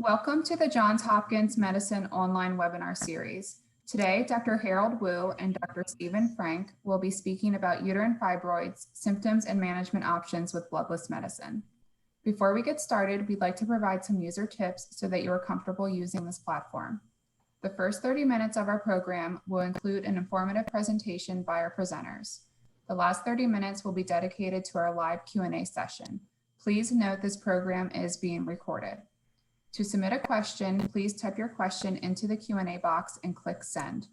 Welcome to the Johns Hopkins Medicine online webinar series. Today, Dr. Harold Wu and Dr. Stephen Frank will be speaking about uterine fibroids, symptoms, and management options with bloodless medicine. Before we get started, we'd like to provide some user tips so that you are comfortable using this platform. The first 30 minutes of our program will include an informative presentation by our presenters. The last 30 minutes will be dedicated to our live Q&A session. Please note this program is being recorded. To submit a question, please type your question into the Q&A box and click send.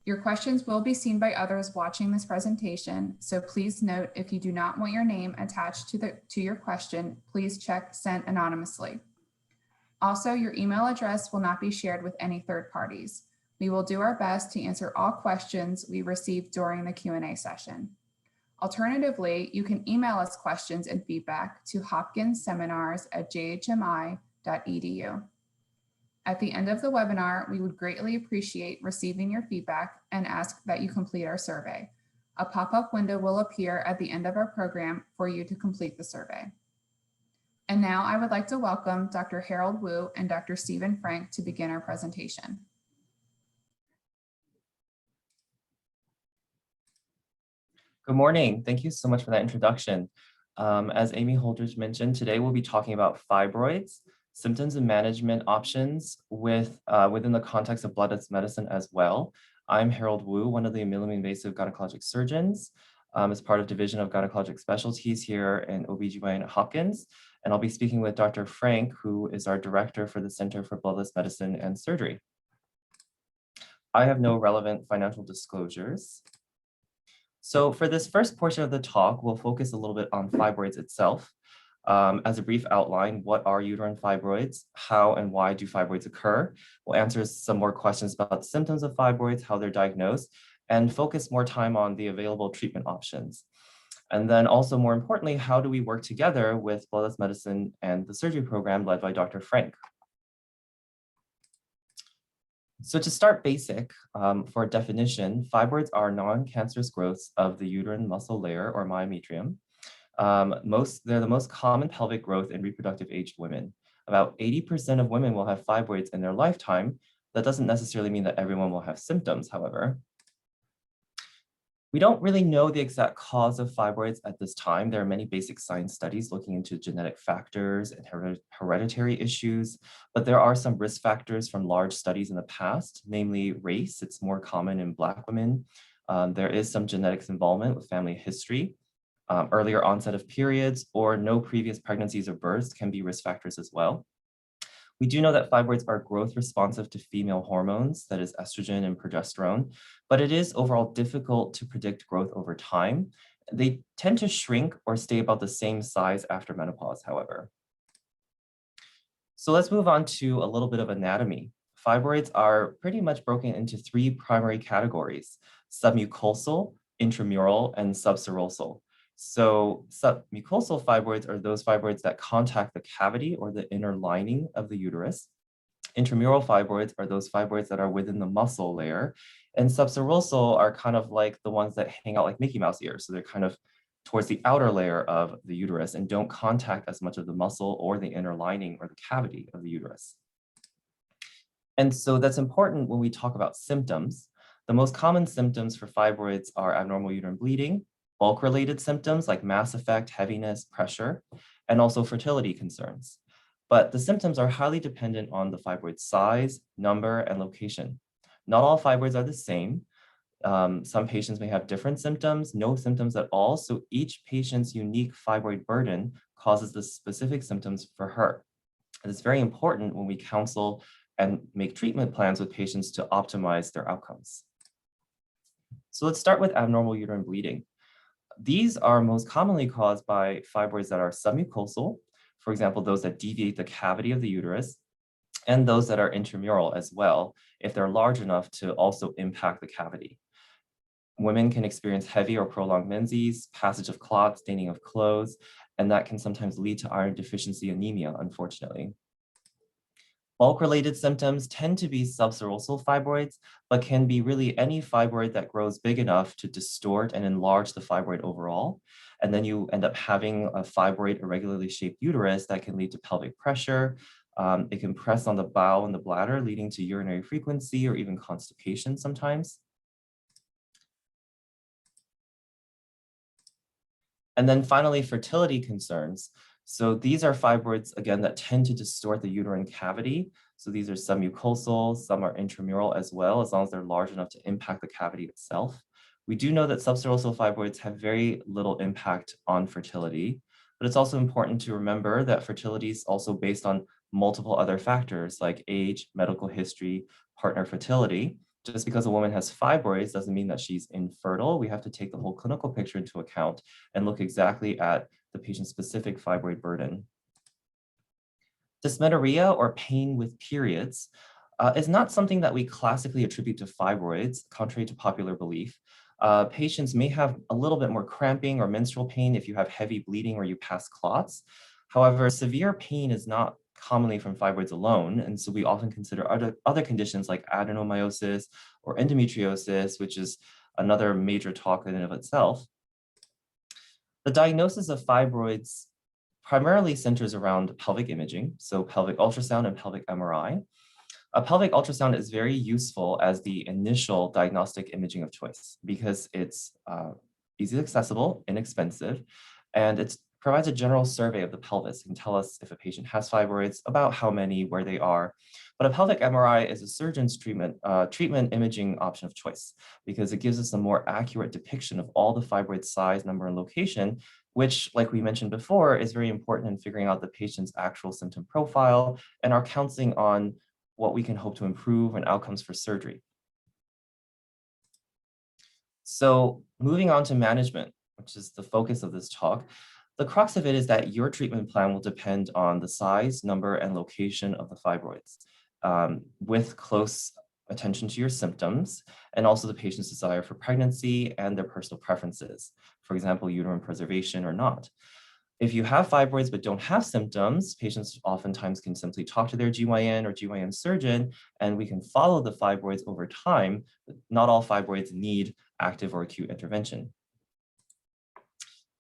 Your questions will be seen by others watching this presentation, so please note if you do not want your name attached to your question, please check send anonymously. Also, your email address will not be shared with any third parties. We will do our best to answer all questions we receive during the Q&A session. Alternatively, you can email us questions and feedback to hopkinsseminars@jhmi.edu. At the end of the webinar, we would greatly appreciate receiving your feedback and ask that you complete our survey. A pop-up window will appear at the end of our program for you to complete the survey. And now I would like to welcome Dr. Harold Wu and Dr. Stephen Frank to begin our presentation. Good morning. Thank you so much for that introduction. As Amy Holdridge mentioned, today we'll be talking about fibroids, symptoms and management options within the context of bloodless medicine as well. I'm Harold Wu, one of the minimally invasive gynecologic surgeons as part of Division of Gynecologic Specialties here in OBGYN at Hopkins. And I'll be speaking with Dr. Frank, who is our director for the Center for Bloodless Medicine and Surgery. I have no relevant financial disclosures. So for this first portion of the talk, we'll focus a little bit on fibroids itself. As a brief outline, what are uterine fibroids? How and why do fibroids occur? We'll answer some more questions about the symptoms of fibroids, how they're diagnosed, and focus more time on the available treatment options. And then also more importantly, how do we work together with bloodless medicine and the surgery program led by Dr. Frank? So to start basic, for a definition, fibroids are non-cancerous growths of the uterine muscle layer or myometrium. They're the most common pelvic growth in reproductive aged women. About 80% of women will have fibroids in their lifetime. That doesn't necessarily mean that everyone will have symptoms, however. We don't really know the exact cause of fibroids at this time. There are many basic science studies looking into genetic factors and hereditary issues, but there are some risk factors from large studies in the past, namely race. It's more common in Black women. There is some genetics involvement with family history. Earlier onset of periods or no previous pregnancies or births can be risk factors as well. We do know that fibroids are growth responsive to female hormones, that is estrogen and progesterone, but it is overall difficult to predict growth over time. They tend to shrink or stay about the same size after menopause, however. So let's move on to a little bit of anatomy. Fibroids are pretty much broken into three primary categories: submucosal, intramural, and subserosal. So submucosal fibroids are those fibroids that contact the cavity or the inner lining of the uterus. Intramural fibroids are those fibroids that are within the muscle layer. And subserosal are kind of like the ones that hang out like Mickey Mouse ears. So they're kind of towards the outer layer of the uterus and don't contact as much of the muscle or the inner lining or the cavity of the uterus. And so that's important when we talk about symptoms. The most common symptoms for fibroids are abnormal uterine bleeding, bulk-related symptoms like mass effect, heaviness, pressure, and also fertility concerns. But the symptoms are highly dependent on the fibroid size, number, and location. Not all fibroids are the same. Some patients may have different symptoms, no symptoms at all, so each patient's unique fibroid burden causes the specific symptoms for her. And it's very important when we counsel and make treatment plans with patients to optimize their outcomes. So let's start with abnormal uterine bleeding. These are most commonly caused by fibroids that are submucosal, for example, those that deviate the cavity of the uterus, and those that are intramural as well, if they're large enough to also impact the cavity. Women can experience heavy or prolonged menses, passage of clots, staining of clothes, and that can sometimes lead to iron deficiency anemia, unfortunately. Bulk-related symptoms tend to be subserosal fibroids, but can be really any fibroid that grows big enough to distort and enlarge the fibroid overall. And then you end up having a fibroid irregularly shaped uterus that can lead to pelvic pressure, It can press on the bowel and the bladder, leading to urinary frequency or even constipation sometimes. And then finally, fertility concerns. So these are fibroids, again, that tend to distort the uterine cavity. So these are some mucosal, some are intramural as well, as long as they're large enough to impact the cavity itself. We do know that subserosal fibroids have very little impact on fertility, but it's also important to remember that fertility is also based on multiple other factors like age, medical history, partner fertility. Just because a woman has fibroids doesn't mean that she's infertile. We have to take the whole clinical picture into account and look exactly at the patient's specific fibroid burden. Dysmenorrhea or pain with periods is not something that we classically attribute to fibroids, contrary to popular belief. Patients may have a little bit more cramping or menstrual pain if you have heavy bleeding or you pass clots. However, severe pain is not commonly from fibroids alone, and so we often consider other conditions like adenomyosis or endometriosis, which is another major talk in and of itself. The diagnosis of fibroids primarily centers around pelvic imaging, so pelvic ultrasound and pelvic MRI. A pelvic ultrasound is very useful as the initial diagnostic imaging of choice because it's easily accessible, inexpensive, and it provides a general survey of the pelvis. It can tell us if a patient has fibroids, about how many, where they are. But a pelvic MRI is a surgeon's treatment imaging option of choice because it gives us a more accurate depiction of all the fibroid size, number, and location, which, like we mentioned before, is very important in figuring out the patient's actual symptom profile and our counseling on what we can hope to improve and outcomes for surgery. So moving on to management, which is the focus of this talk, the crux of it is that your treatment plan will depend on the size, number, and location of the fibroids, with close attention to your symptoms and also the patient's desire for pregnancy and their personal preferences, for example, uterine preservation or not. If you have fibroids but don't have symptoms, patients oftentimes can simply talk to their GYN or GYN surgeon, and we can follow the fibroids over time. But not all fibroids need active or acute intervention.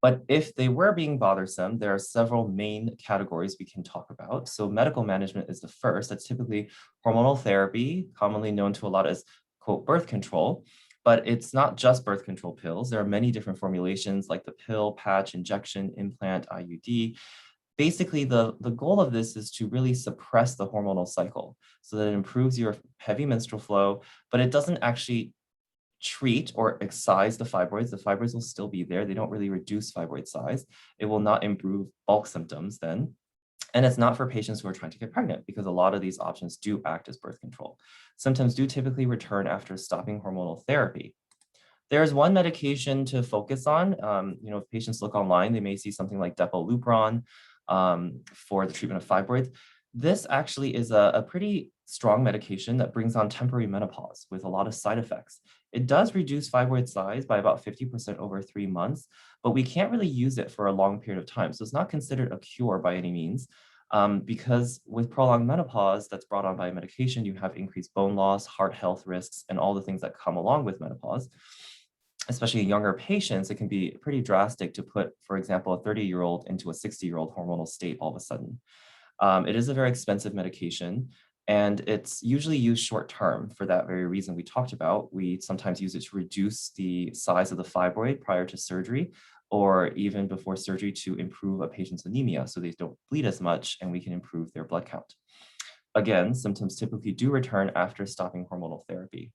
But if they were being bothersome, there are several main categories we can talk about. So medical management is the first. That's typically hormonal therapy, commonly known to a lot as, quote, birth control. But it's not just birth control pills. There are many different formulations like the pill, patch, injection, implant, IUD. Basically, the goal of this is to really suppress the hormonal cycle so that it improves your heavy menstrual flow, but it doesn't actually treat or excise the fibroids. The fibroids will still be there. They don't really reduce fibroid size. It will not improve bulk symptoms then. And it's not for patients who are trying to get pregnant because a lot of these options do act as birth control. Symptoms do typically return after stopping hormonal therapy. There's one medication to focus on. If patients look online, they may see something like Depo-Lupron for the treatment of fibroids. This actually is a pretty strong medication that brings on temporary menopause with a lot of side effects. It does reduce fibroid size by about 50% over 3 months, but we can't really use it for a long period of time. So it's not considered a cure by any means, because with prolonged menopause that's brought on by a medication, you have increased bone loss, heart health risks, and all the things that come along with menopause. Especially in younger patients, it can be pretty drastic to put, for example, a 30-year-old into a 60-year-old hormonal state all of a sudden. It is a very expensive medication, and it's usually used short term for that very reason we talked about. We sometimes use it to reduce the size of the fibroid prior to surgery, or even before surgery to improve a patient's anemia so they don't bleed as much and we can improve their blood count. Again, symptoms typically do return after stopping hormonal therapy.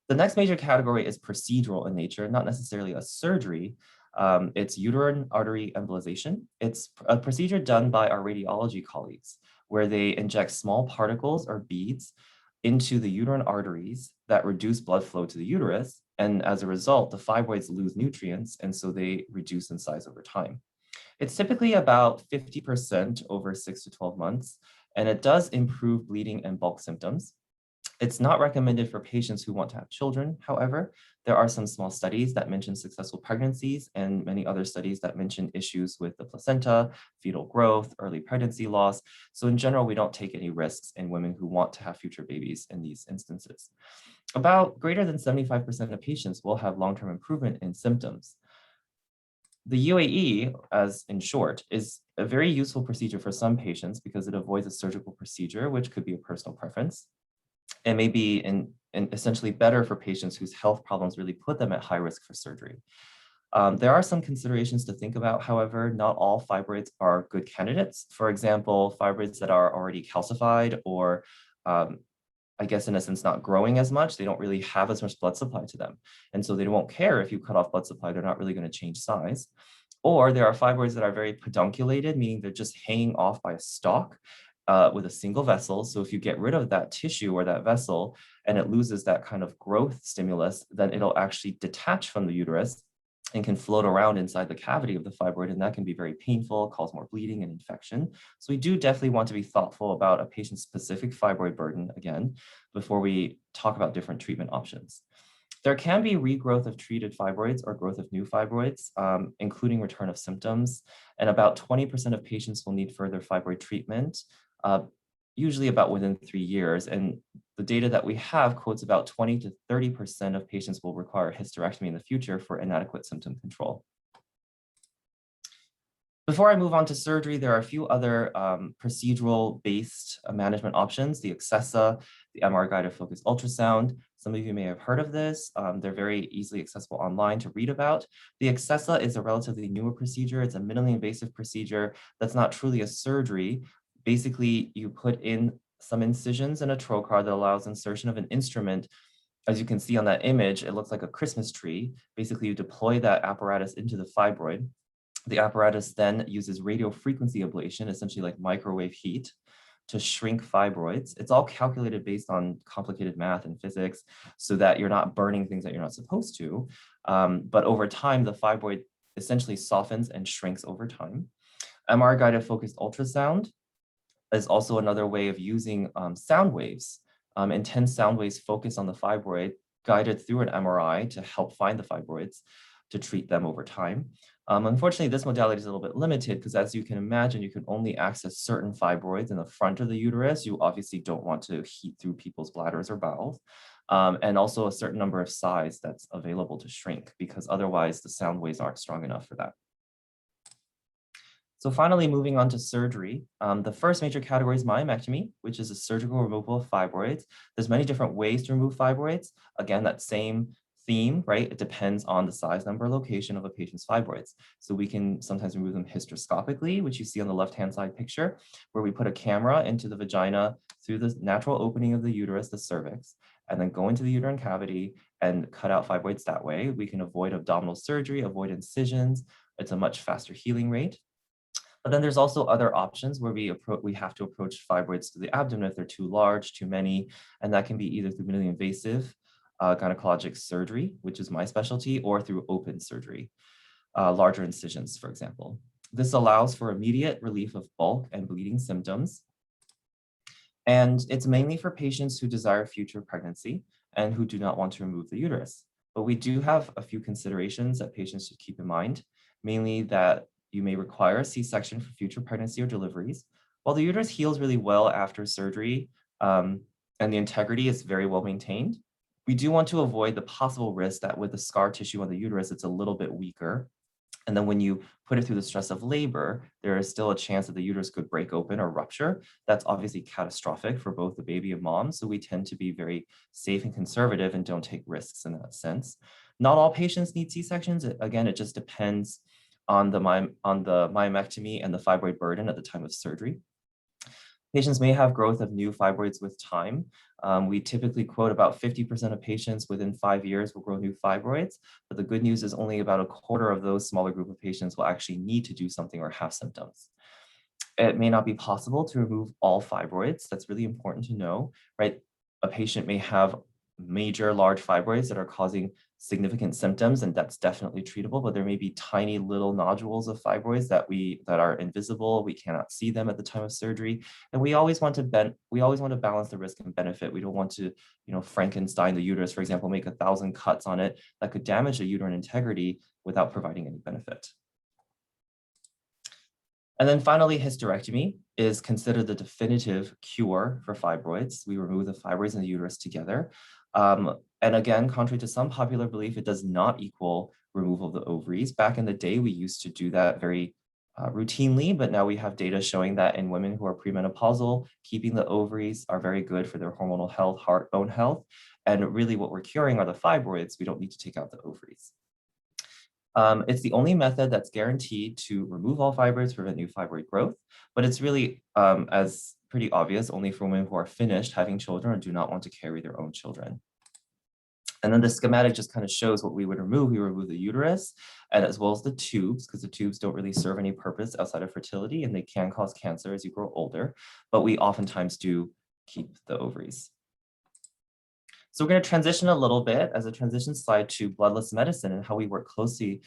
The next major category is procedural in nature, not necessarily a surgery. It's uterine artery embolization. It's a procedure done by our radiology colleagues where they inject small particles or beads into the uterine arteries that reduce blood flow to the uterus. And as a result, the fibroids lose nutrients, and so they reduce in size over time. It's typically about 50% over 6 to 12 months, and it does improve bleeding and bulk symptoms. It's not recommended for patients who want to have children. However, there are some small studies that mention successful pregnancies and many other studies that mention issues with the placenta, fetal growth, early pregnancy loss. So in general, we don't take any risks in women who want to have future babies in these instances. About greater than 75% of patients will have long-term improvement in symptoms. The UAE, as in short, is a very useful procedure for some patients because it avoids a surgical procedure, which could be a personal preference. It may be essentially better for patients whose health problems really put them at high risk for surgery. There are some considerations to think about, however. Not all fibroids are good candidates. For example, fibroids that are already calcified or I guess in a sense, not growing as much, they don't really have as much blood supply to them. And so they won't care if you cut off blood supply, they're not really going to change size. Or there are fibroids that are very pedunculated, meaning they're just hanging off by a stalk with a single vessel. So if you get rid of that tissue or that vessel and it loses that kind of growth stimulus, then it'll actually detach from the uterus and can float around inside the cavity of the fibroid, and that can be very painful, cause more bleeding and infection. So we do definitely want to be thoughtful about a patient's specific fibroid burden, again, before we talk about different treatment options. There can be regrowth of treated fibroids or growth of new fibroids, including return of symptoms, and about 20% of patients will need further fibroid treatment, usually about within 3 years. And the data that we have quotes about 20 to 30% of patients will require hysterectomy in the future for inadequate symptom control. Before I move on to surgery, there are a few other procedural-based management options, the Accessa, the MR-guided focused ultrasound. Some of you may have heard of this. They're very easily accessible online to read about. The Accessa is a relatively newer procedure. It's a minimally invasive procedure that's not truly a surgery. Basically, you put in some incisions in a trocar that allows insertion of an instrument. As you can see on that image, it looks like a Christmas tree. Basically, you deploy that apparatus into the fibroid. The apparatus then uses radio frequency ablation, essentially like microwave heat, to shrink fibroids. It's all calculated based on complicated math and physics so that you're not burning things that you're not supposed to. But over time, the fibroid essentially softens and shrinks over time. MR-guided focused ultrasound is also another way of using sound waves. Intense sound waves focus on the fibroid, guided through an MRI to help find the fibroids to treat them over time. Unfortunately, this modality is a little bit limited because, as you can imagine, you can only access certain fibroids in the front of the uterus. You obviously don't want to heat through people's bladders or bowels, and also a certain number of size that's available to shrink, because otherwise the sound waves aren't strong enough for that. So finally, moving on to surgery, the first major category is myomectomy, which is a surgical removal of fibroids. There's many different ways to remove fibroids. Again, that same theme, right? It depends on the size, number, location of a patient's fibroids. So we can sometimes remove them hysteroscopically, which you see on the left-hand side picture, where we put a camera into the vagina through the natural opening of the uterus, the cervix, and then go into the uterine cavity and cut out fibroids that way. We can avoid abdominal surgery, avoid incisions. It's a much faster healing rate. But then there's also other options where we have to approach fibroids to the abdomen if they're too large, too many, and that can be either through minimally invasive gynecologic surgery, which is my specialty, or through open surgery, larger incisions, for example. This allows for immediate relief of bulk and bleeding symptoms. And it's mainly for patients who desire future pregnancy and who do not want to remove the uterus. But we do have a few considerations that patients should keep in mind, mainly that you may require a C-section for future pregnancy or deliveries. While the uterus heals really well after surgery and the integrity is very well maintained, we do want to avoid the possible risk that with the scar tissue on the uterus, it's a little bit weaker. And then when you put it through the stress of labor, there is still a chance that the uterus could break open or rupture. That's obviously catastrophic for both the baby and mom. So we tend to be very safe and conservative and don't take risks in that sense. Not all patients need C-sections. Again, it just depends on the myomectomy and the fibroid burden at the time of surgery. Patients may have growth of new fibroids with time. We typically quote about 50% of patients within 5 years will grow new fibroids, but the good news is only about a quarter of those smaller group of patients will actually need to do something or have symptoms. It may not be possible to remove all fibroids. That's really important to know, right? A patient may have major large fibroids that are causing significant symptoms, and that's definitely treatable, but there may be tiny little nodules of fibroids that are invisible. We cannot see them at the time of surgery. And we always want to balance the risk and benefit. We don't want to, Frankenstein the uterus, for example, make 1,000 cuts on it that could damage the uterine integrity without providing any benefit. And then finally, hysterectomy is considered the definitive cure for fibroids. We remove the fibroids and the uterus together. And again, contrary to some popular belief, it does not equal removal of the ovaries. Back in the day, we used to do that very routinely, but now we have data showing that in women who are premenopausal, keeping the ovaries are very good for their hormonal health, heart, bone health. And really what we're curing are the fibroids. We don't need to take out the ovaries. It's the only method that's guaranteed to remove all fibroids, prevent new fibroid growth, but it's really, as pretty obvious, only for women who are finished having children or do not want to carry their own children. And then the schematic just kind of shows what we would remove. We remove the uterus and as well as the tubes, because the tubes don't really serve any purpose outside of fertility and they can cause cancer as you grow older, but we oftentimes do keep the ovaries. So we're going to transition a little bit as a transition slide to bloodless medicine and how we work closely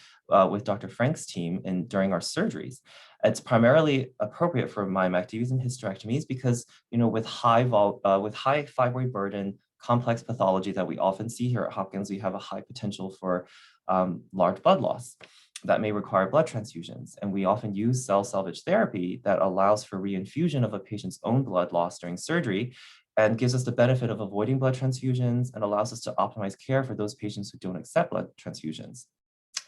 with Dr. Frank's team during our surgeries. It's primarily appropriate for myomectomies and hysterectomies because, with high fibroid burden, complex pathology that we often see here at Hopkins, we have a high potential for large blood loss that may require blood transfusions. And we often use cell salvage therapy that allows for reinfusion of a patient's own blood loss during surgery and gives us the benefit of avoiding blood transfusions and allows us to optimize care for those patients who don't accept blood transfusions.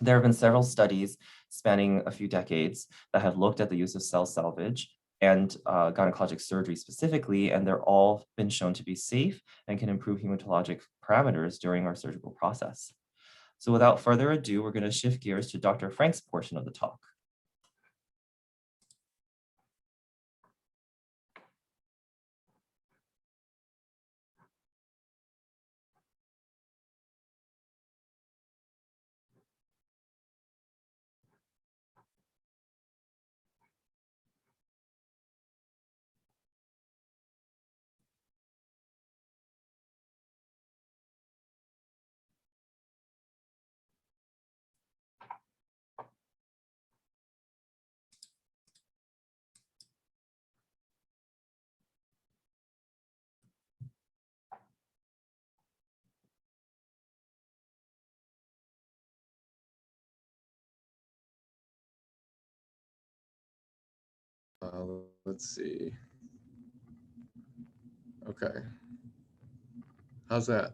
There have been several studies spanning a few decades that have looked at the use of cell salvage and gynecologic surgery specifically, and they're all been shown to be safe and can improve hematologic parameters during our surgical process. So without further ado, we're going to shift gears to Dr. Frank's portion of the talk. Let's see. Okay. How's that?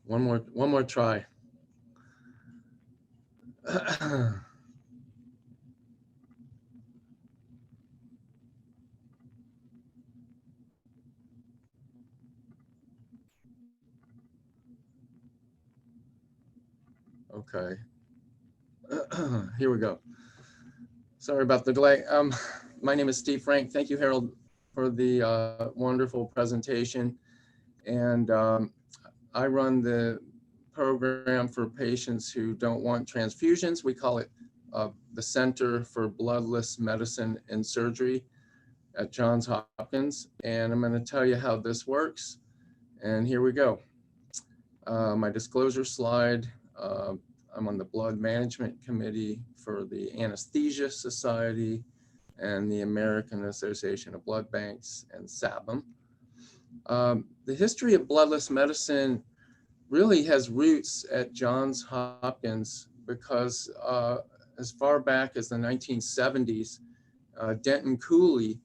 One more try. Okay. Here we go. Sorry about the delay. My name is Steve Frank. Thank you, Harold, for the wonderful presentation. And I run the program for patients who don't want transfusions. We call it the Center for Bloodless Medicine and Surgery at Johns Hopkins. And I'm going to tell you how this works. And here we go. My disclosure slide. I'm on the Blood Management Committee for the Anesthesia Society and the American Association of Blood Banks and SABM. The history of bloodless medicine really has roots at Johns Hopkins because as far back as the 1970s, Denton Cooley,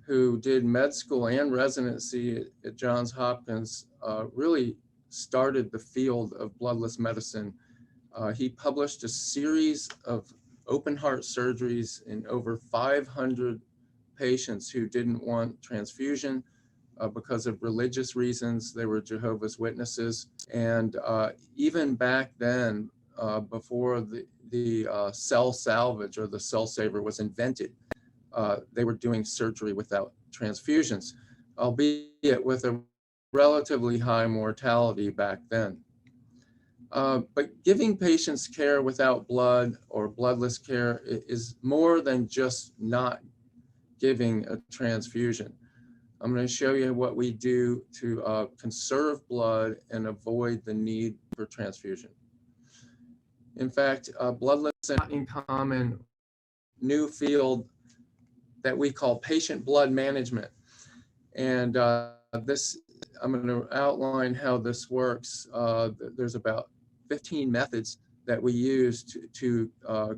who did med school and residency at Johns Hopkins, really started the field of bloodless medicine. He published a series of open heart surgeries in over 500 patients who didn't want transfusion because of religious reasons. They were Jehovah's Witnesses. And even back then, before the cell salvage or the cell saver was invented, they were doing surgery without transfusions, albeit with a relatively high mortality back then. But giving patients care without blood or bloodless care is more than just not giving a transfusion. I'm going to show you what we do to conserve blood and avoid the need for transfusion. In fact, bloodless is a not uncommon new field that we call patient blood management. And I'm going to outline how this works. There's about 15 methods that we use to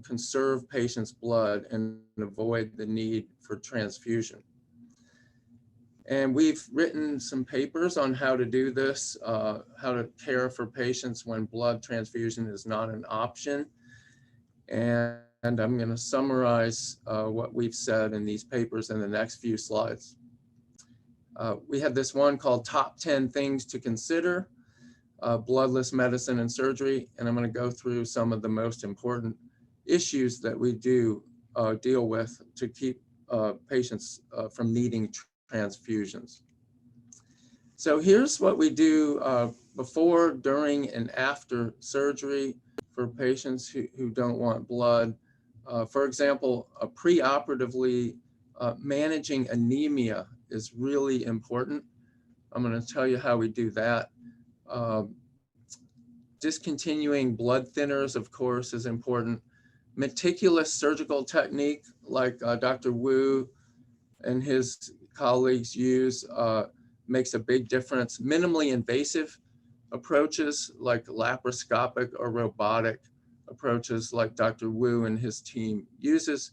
conserve patients' blood and avoid the need for transfusion. And we've written some papers on how to do this, how to care for patients when blood transfusion is not an option. And I'm going to summarize what we've said in these papers in the next few slides. We had this one called Top 10 Things to Consider, Bloodless Medicine and Surgery, and I'm going to go through some of the most important issues that we do deal with to keep patients from needing transfusions. So here's what we do before, during, and after surgery for patients who don't want blood. For example, preoperatively, managing anemia is really important. I'm going to tell you how we do that. Discontinuing blood thinners, of course, is important. Meticulous surgical technique, like Dr. Wu and his colleagues use, makes a big difference. Minimally invasive approaches, like laparoscopic or robotic approaches, like Dr. Wu and his team uses,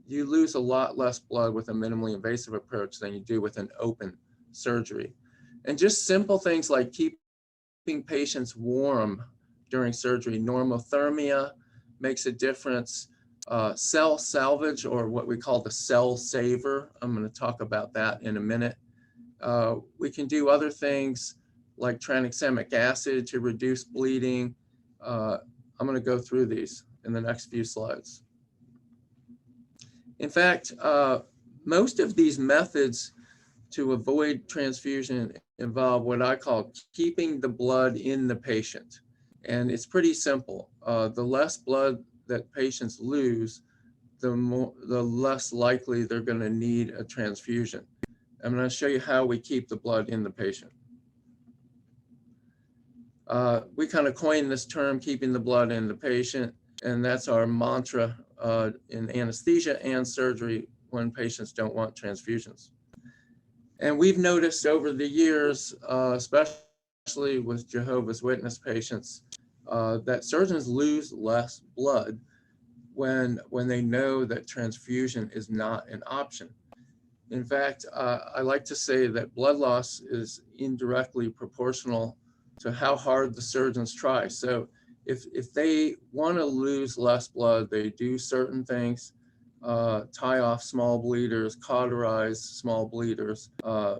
you lose a lot less blood with a minimally invasive approach than you do with an open surgery. And just simple things like keeping patients warm during surgery. Normothermia makes a difference. Cell salvage, or what we call the cell saver. I'm going to talk about that in a minute. We can do other things like tranexamic acid to reduce bleeding. I'm going to go through these in the next few slides. In fact, most of these methods to avoid transfusion involve what I call keeping the blood in the patient. And it's pretty simple. The less blood that patients lose, the less likely they're going to need a transfusion. I'm going to show you how we keep the blood in the patient. We kind of coined this term, keeping the blood in the patient, and that's our mantra in anesthesia and surgery when patients don't want transfusions. And we've noticed over the years, especially with Jehovah's Witness patients, that surgeons lose less blood when they know that transfusion is not an option. In fact, I like to say that blood loss is indirectly proportional to how hard the surgeons try. So if they want to lose less blood, they do certain things, tie off small bleeders, cauterize small bleeders.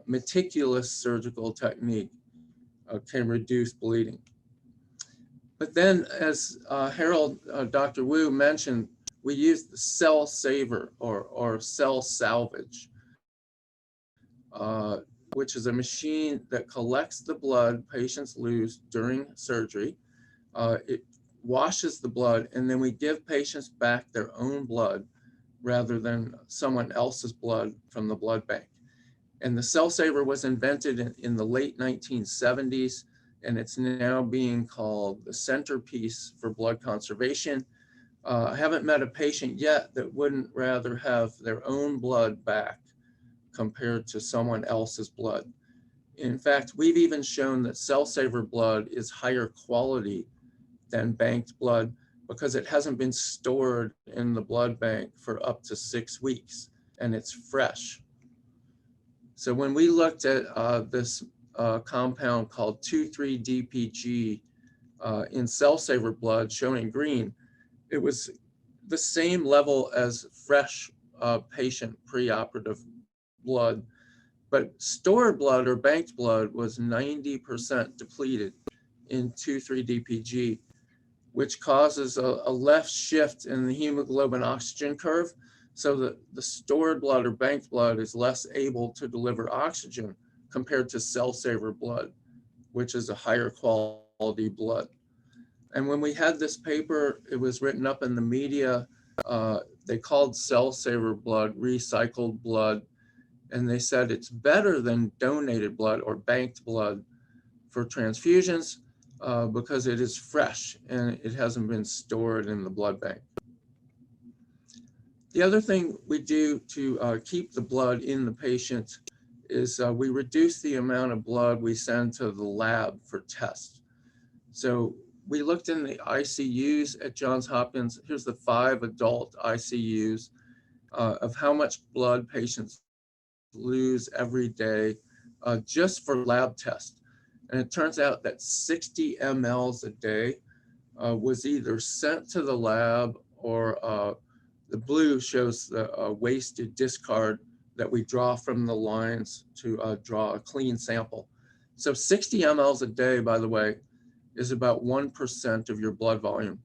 Meticulous surgical technique can reduce bleeding. But then, as Dr. Wu mentioned, we use the cell saver or cell salvage, which is a machine that collects the blood patients lose during surgery. It washes the blood, and then we give patients back their own blood rather than someone else's blood from the blood bank. And the cell saver was invented in the late 1970s, and it's now being called the centerpiece for blood conservation. I haven't met a patient yet that wouldn't rather have their own blood back compared to someone else's blood. In fact, we've even shown that cell saver blood is higher quality than banked blood because it hasn't been stored in the blood bank for up to 6 weeks, and it's fresh. So when we looked at this compound called 2,3-DPG in cell saver blood, shown in green, it was the same level as fresh patient preoperative blood, but stored blood or banked blood was 90% depleted in 2,3-DPG, which causes a left shift in the hemoglobin oxygen curve, so that the stored blood or banked blood is less able to deliver oxygen compared to cell saver blood, which is a higher quality blood. And when we had this paper, it was written up in the media. They called cell saver blood recycled blood, and they said it's better than donated blood or banked blood for transfusions because it is fresh and it hasn't been stored in the blood bank. The other thing we do to keep the blood in the patient is we reduce the amount of blood we send to the lab for tests. So We looked in the ICUs at Johns Hopkins. Here's the 5 adult ICUs of how much blood patients lose every day just for lab tests. And it turns out that 60 mLs a day was either sent to the lab or the blue shows the wasted discard that we draw from the lines to draw a clean sample. So 60 mLs a day, by the way, is about 1% of your blood volume.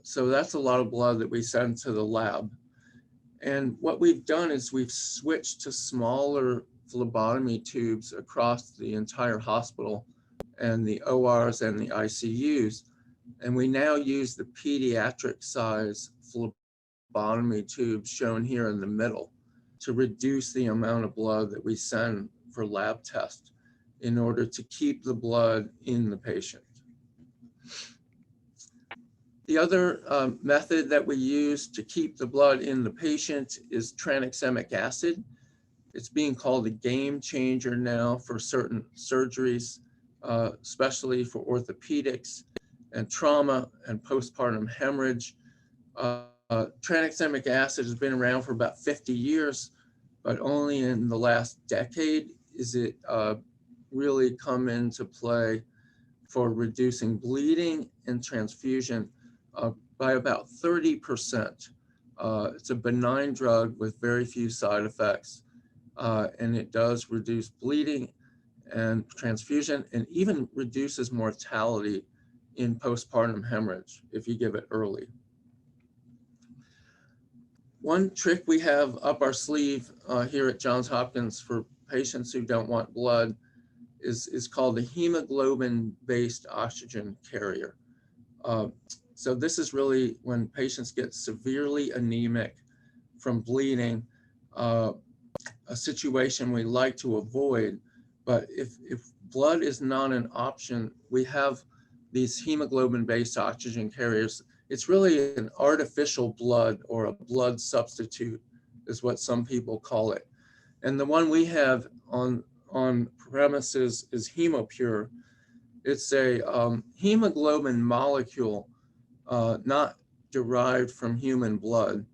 So that's a lot of blood that we send to the lab. And what we've done is we've switched to smaller phlebotomy tubes across the entire hospital and the ORs and the ICUs. And we now use the pediatric size phlebotomy tubes shown here in the middle to reduce the amount of blood that we send for lab tests in order to keep the blood in the patient. The other method that we use to keep the blood in the patient is tranexamic acid. It's being called a game changer now for certain surgeries, especially for orthopedics and trauma and postpartum hemorrhage. Tranexamic acid has been around for about 50 years, but only in the last decade is it really come into play for reducing bleeding and transfusion by about 30%. It's a benign drug with very few side effects, and it does reduce bleeding and transfusion and even reduces mortality in postpartum hemorrhage if you give it early. One trick we have up our sleeve here at Johns Hopkins for patients who don't want blood is called the hemoglobin-based oxygen carrier. So this is really when patients get severely anemic from bleeding, a situation we like to avoid. But if blood is not an option, we have these hemoglobin-based oxygen carriers. It's really an artificial blood or a blood substitute is what some people call it. And the one we have on premises is HemoPure. It's a hemoglobin molecule not derived from human blood.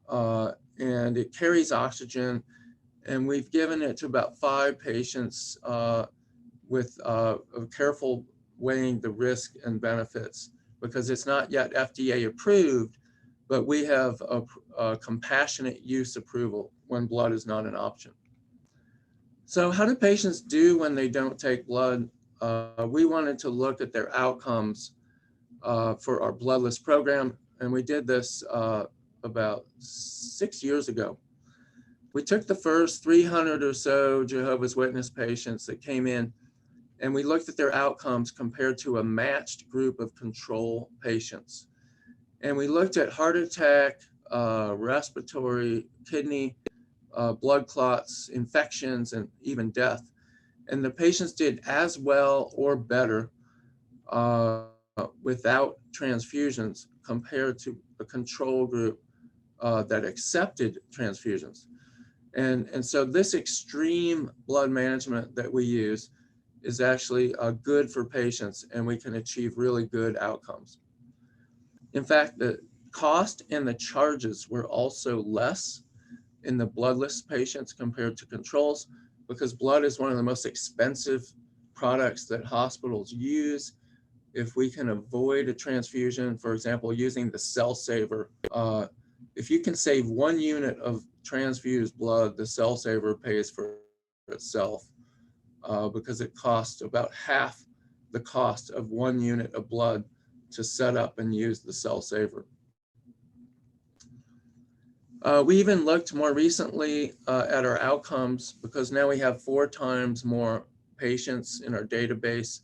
And it carries oxygen. And we've given it to about 5 patients with a careful weighing the risk and benefits, because it's not yet FDA approved, but we have a compassionate use approval when blood is not an option. So how do patients do when they don't take blood? We wanted to look at their outcomes for our Bloodless program, and we did this about 6 years ago. We took the first 300 or so Jehovah's Witness patients that came in, and we looked at their outcomes compared to a matched group of control patients. And we looked at heart attack, respiratory, kidney, blood clots, infections, and even death. And the patients did as well or better without transfusions compared to a control group that accepted transfusions. And so this extreme blood management that we use is actually good for patients, and we can achieve really good outcomes. In fact, the cost and the charges were also less in the bloodless patients compared to controls, because blood is one of the most expensive products that hospitals use. If we can avoid a transfusion, for example, using the cell saver, if you can save 1 unit of transfused blood, the cell saver pays for itself because it costs about half the cost of 1 unit of blood to set up and use the cell saver. We even looked more recently at our outcomes, because now we have 4 times more patients in our database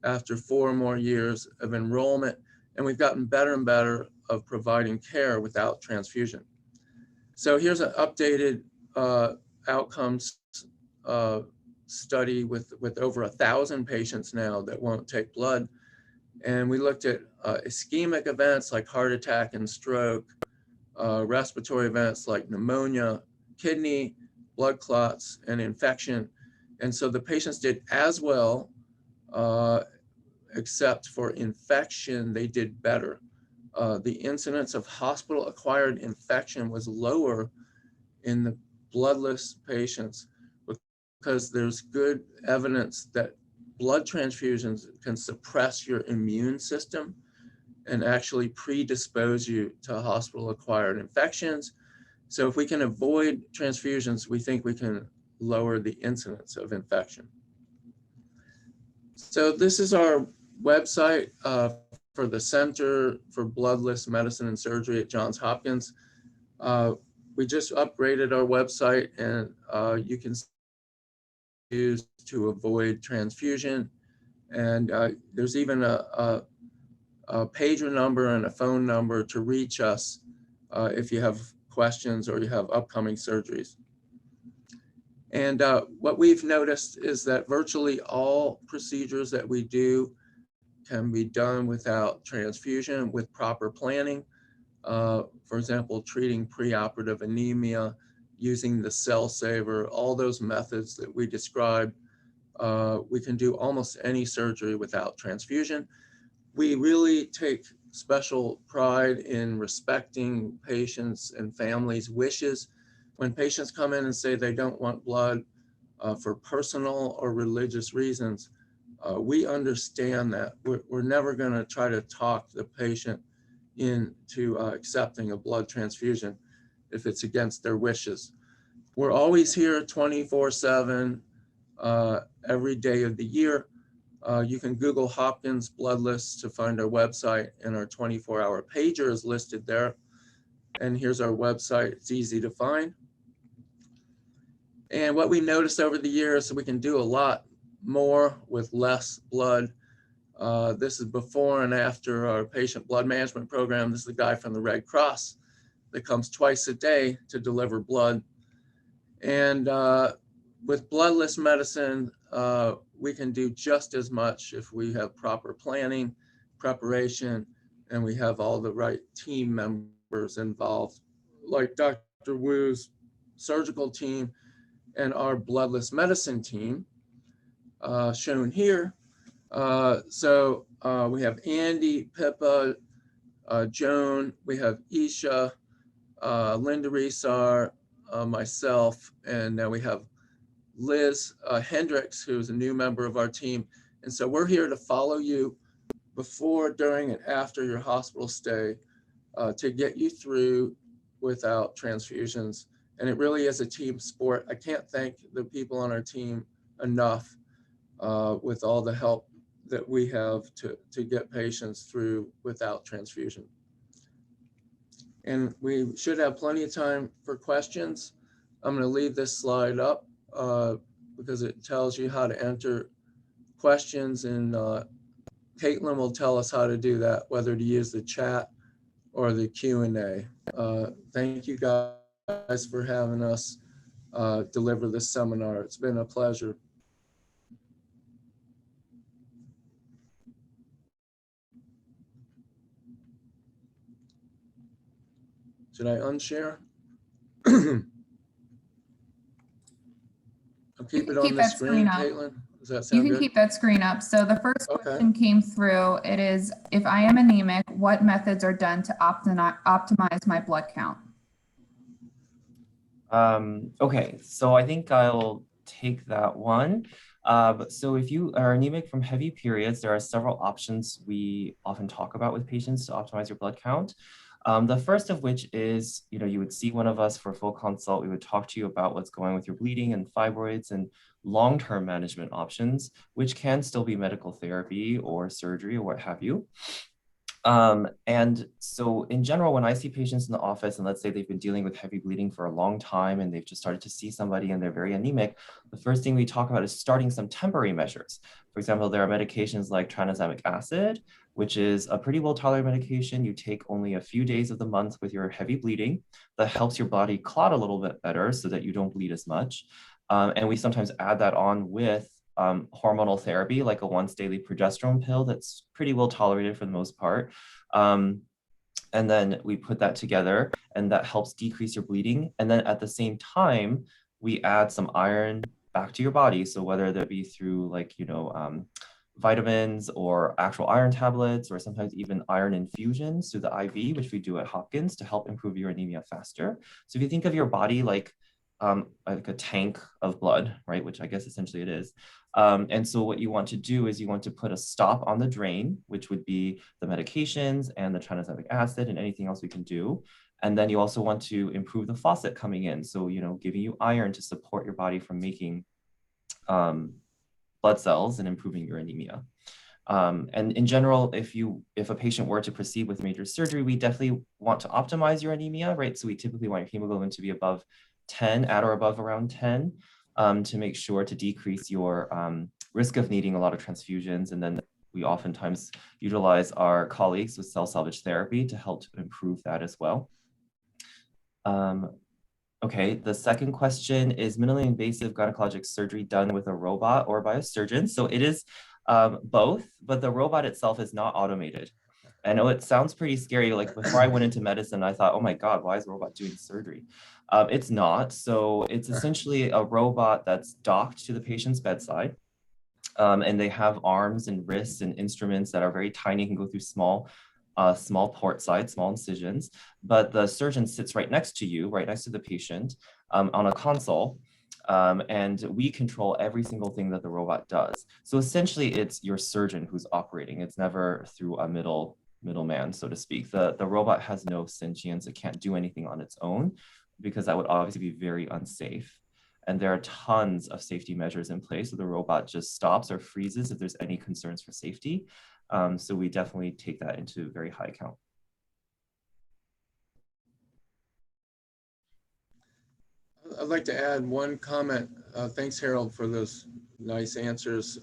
after 4 more years of enrollment, and we've gotten better and better of providing care without transfusion. So here's an updated outcomes study with over 1,000 patients now that won't take blood. And we looked at ischemic events like heart attack and stroke, respiratory events like pneumonia, kidney, blood clots, and infection. And so the patients did as well, except for infection, they did better. The incidence of hospital-acquired infection was lower in the bloodless patients because there's good evidence that blood transfusions can suppress your immune system and actually predispose you to hospital-acquired infections. So if we can avoid transfusions, we think we can lower the incidence of infection. So this is our website for the Center for Bloodless Medicine and Surgery at Johns Hopkins. We just upgraded our website, and you can use to avoid transfusion. And there's even a pager number and a phone number to reach us if you have questions or you have upcoming surgeries. And what we've noticed is that virtually all procedures that we do can be done without transfusion with proper planning. For example, treating preoperative anemia, using the cell saver, all those methods that we described, we can do almost any surgery without transfusion. We really take special pride in respecting patients' and families' wishes. When patients come in and say they don't want blood for personal or religious reasons, we understand that. We're never going to try to talk the patient into accepting a blood transfusion if it's against their wishes. We're always here 24/7, every day of the year. You can Google Hopkins Bloodless to find our website, and our 24-hour pager is listed there. And here's our website. It's easy to find. And what we noticed over the years, so we can do a lot more with less blood. This is before and after our patient blood management program. This is the guy from the Red Cross that comes twice a day to deliver blood. And with bloodless medicine, we can do just as much if we have proper planning, preparation, and we have all the right team members involved, like Dr. Wu's surgical team and our bloodless medicine team, shown here. So we have Andy, Pippa, Joan, we have Isha, Linda Resar, myself, and now we have Liz Hendricks, who's a new member of our team. And so we're here to follow you before, during, and after your hospital stay to get you through without transfusions. And it really is a team sport. I can't thank the people on our team enough with all the help that we have to get patients through without transfusion. And we should have plenty of time for questions. I'm going to leave this slide up because it tells you how to enter questions, and Caitlin will tell us how to do that, whether to use the chat or the Q&A. Thank you guys for having us deliver this seminar. It's been a pleasure. Should I unshare? I'll keep it on the screen, Caitlin. Does that sound good? You can keep that screen up. So the first question came through. It is, if I am anemic, what methods are done to optimize my blood count? Okay, so I think I'll take that one. So if you are anemic from heavy periods, there are several options we often talk about with patients to optimize your blood count. The first of which is, you would see one of us for a full consult. We would talk to you about what's going on with your bleeding and fibroids and long-term management options, which can still be medical therapy or surgery or what have you. And so in general, when I see patients in the office, and let's say they've been dealing with heavy bleeding for a long time and they've just started to see somebody and they're very anemic, the first thing we talk about is starting some temporary measures. For example, there are medications like tranexamic acid, which is a pretty well-tolerated medication. You take only a few days of the month with your heavy bleeding that helps your body clot a little bit better so that you don't bleed as much. And we sometimes add that on with hormonal therapy, like a once daily progesterone pill that's pretty well tolerated for the most part. And then we put that together and that helps decrease your bleeding. And then at the same time, we add some iron back to your body. So whether that be through vitamins or actual iron tablets, or sometimes even iron infusions through the IV, which we do at Hopkins to help improve your anemia faster. So if you think of your body like a tank of blood, right, which I guess essentially it is. And so what you want to do is you want to put a stop on the drain, which would be the medications and the tranexamic acid and anything else we can do. And then you also want to improve the faucet coming in. So, giving you iron to support your body from making blood cells and improving your anemia. And in general, if a patient were to proceed with major surgery, we definitely want to optimize your anemia, right? So we typically want your hemoglobin to be above 10, at or above around 10, to make sure to decrease your risk of needing a lot of transfusions. And then we oftentimes utilize our colleagues with cell salvage therapy to help to improve that as well. Okay, the second question is minimally invasive gynecologic surgery done with a robot or by a surgeon? So it is both, but the robot itself is not automated. I know it sounds pretty scary. Like before I went into medicine, I thought, oh my God, why is a robot doing surgery? It's not. So it's essentially a robot that's docked to the patient's bedside. And they have arms and wrists and instruments that are very tiny, can go through small port size, small incisions, but the surgeon sits right next to you, right next to the patient on a console, and we control every single thing that the robot does. So essentially it's your surgeon who's operating. It's never through a middleman, so to speak. The robot has no sentience. It can't do anything on its own because that would obviously be very unsafe. And there are tons of safety measures in place. So the robot just stops or freezes if there's any concerns for safety. So we definitely take that into very high account. I'd like to add one comment. Thanks, Harold, for those nice answers.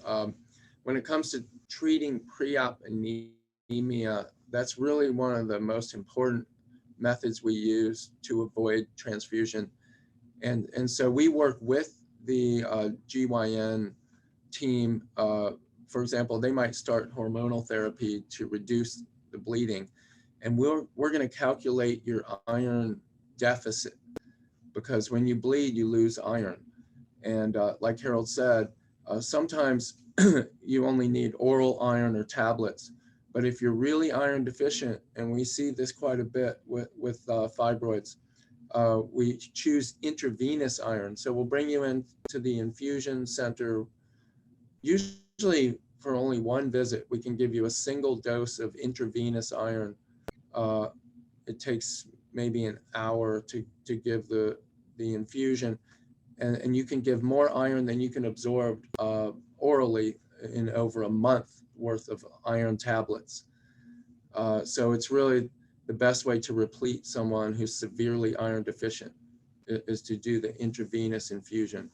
When it comes to treating pre-op anemia, that's really one of the most important methods we use to avoid transfusion. And so we work with the GYN team. For example, they might start hormonal therapy to reduce the bleeding. And we're going to calculate your iron deficit, because when you bleed, you lose iron. And like Harold said, sometimes you only need oral iron or tablets. But if you're really iron deficient, and we see this quite a bit with fibroids, we choose intravenous iron. So we'll bring you into the infusion center. Usually for only one visit, we can give you a single dose of intravenous iron. It takes maybe an hour to give the infusion, and you can give more iron than you can absorb orally in over a month worth of iron tablets. So it's really the best way to replete someone who's severely iron deficient is to do the intravenous infusion.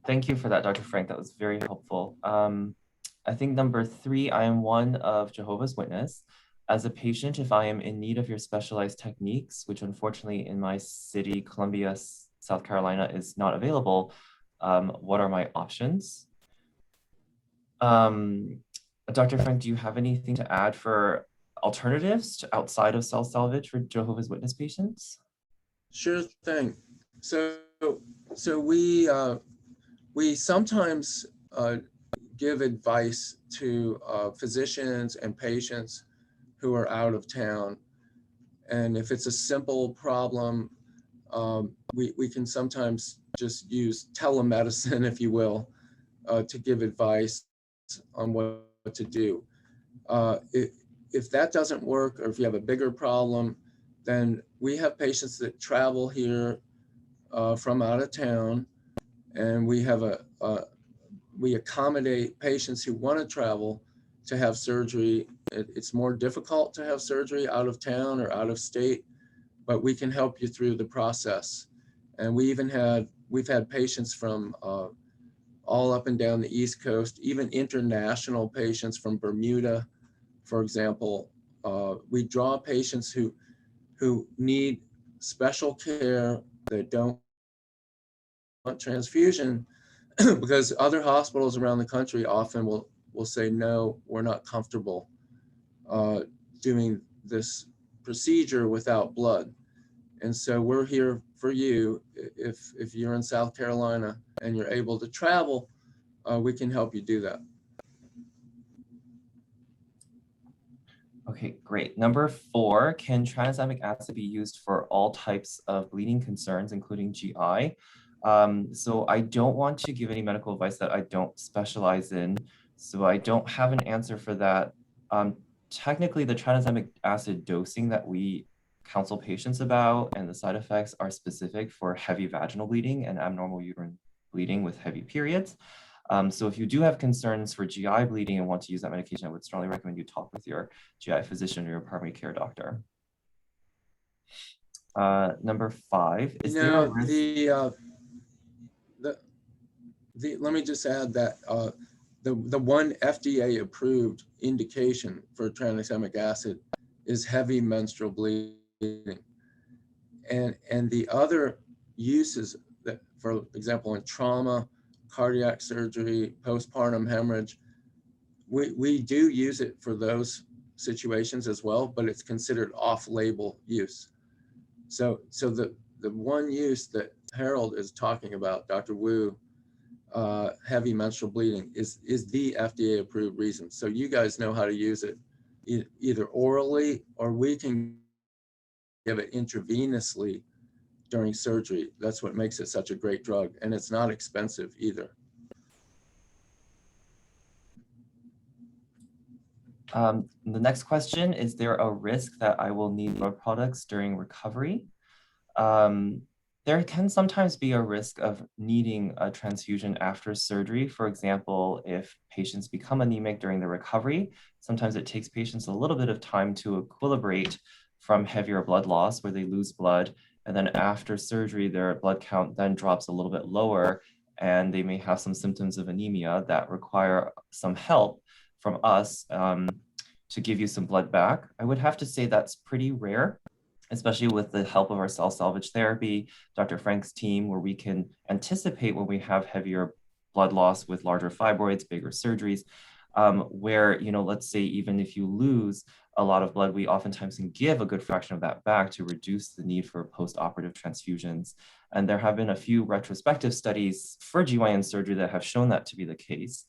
Thank you for that, Dr. Frank. That was very helpful. I think number 3, I am one of Jehovah's Witness. As a patient, if I am in need of your specialized techniques, which unfortunately in my city, Columbia, South Carolina, is not available, what are my options? Dr. Frank, do you have anything to add for alternatives to outside of cell salvage for Jehovah's Witness patients? Sure thing. So we sometimes give advice to physicians and patients who are out of town. And if it's a simple problem, we can sometimes just use telemedicine, if you will, to give advice on what to do. If that doesn't work, or if you have a bigger problem, then we have patients that travel here from out of town, and we have we accommodate patients who want to travel to have surgery. It's more difficult to have surgery out of town or out of state, but we can help you through the process. And we've had patients from all up and down the East Coast, even international patients from Bermuda, for example. We draw patients who need special care, that don't want transfusion, because other hospitals around the country often will say, no, we're not comfortable doing this procedure without blood. And so we're here for you. If you're in South Carolina and you're able to travel, we can help you do that. Okay, great. Number 4, can tranexamic acid be used for all types of bleeding concerns, including GI? So I don't want to give any medical advice that I don't specialize in, so I don't have an answer for that. Technically, the tranexamic acid dosing that we counsel patients about and the side effects are specific for heavy vaginal bleeding and abnormal uterine bleeding with heavy periods. So if you do have concerns for GI bleeding and want to use that medication, I would strongly recommend you talk with your GI physician or your primary care doctor. Number 5, is there a risk? Let me just add that the one FDA approved indication for tranexamic acid is heavy menstrual bleeding. And the other uses that, for example, in trauma, cardiac surgery, postpartum hemorrhage, we do use it for those situations as well, but it's considered off-label use. So the one use that Harold is talking about, Dr. Wu, heavy menstrual bleeding, is the FDA approved reason. So you guys know how to use it either orally, or we can give it intravenously during surgery. That's what makes it such a great drug, and it's not expensive either. The next question, is there a risk that I will need blood products during recovery? There can sometimes be a risk of needing a transfusion after surgery. For example, if patients become anemic during the recovery, sometimes it takes patients a little bit of time to equilibrate from heavier blood loss where they lose blood. And then after surgery, their blood count then drops a little bit lower, and they may have some symptoms of anemia that require some help from us to give you some blood back. I would have to say that's pretty rare, especially with the help of our cell salvage therapy, Dr. Frank's team, where we can anticipate when we have heavier blood loss with larger fibroids, bigger surgeries, where, let's say even if you lose a lot of blood, we oftentimes can give a good fraction of that back to reduce the need for post-operative transfusions. And there have been a few retrospective studies for GYN surgery that have shown that to be the case.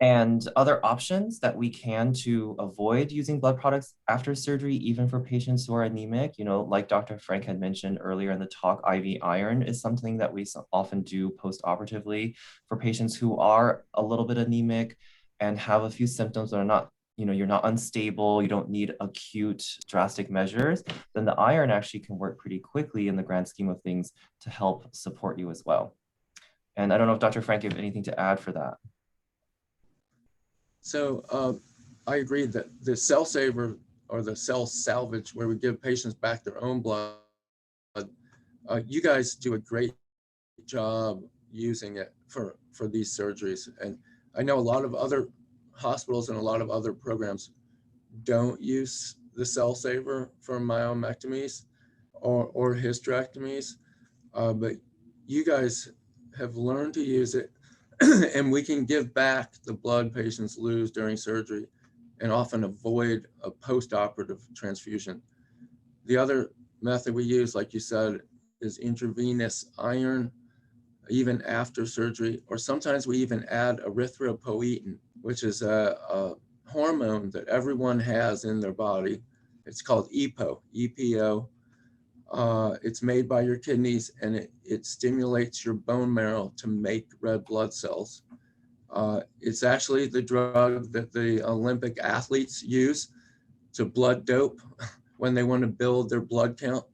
And other options that we can to avoid using blood products after surgery, even for patients who are anemic, like Dr. Frank had mentioned earlier in the talk, IV iron is something that we often do post-operatively for patients who are a little bit anemic and have a few symptoms that are not, you're not unstable, you don't need acute drastic measures, then the iron actually can work pretty quickly in the grand scheme of things to help support you as well. And I don't know if Dr. Frank, you have anything to add for that. So I agree that the cell saver or the cell salvage, where we give patients back their own blood, you guys do a great job using it for these surgeries. And I know a lot of other hospitals and a lot of other programs don't use the cell saver for myomectomies or hysterectomies, but you guys have learned to use it. And we can give back the blood patients lose during surgery and often avoid a post-operative transfusion. The other method we use, like you said, is intravenous iron, even after surgery, or sometimes we even add erythropoietin, which is a hormone that everyone has in their body. It's called EPO, EPO. It's made by your kidneys, and it stimulates your bone marrow to make red blood cells. It's actually the drug that the Olympic athletes use to blood dope when they want to build their blood count,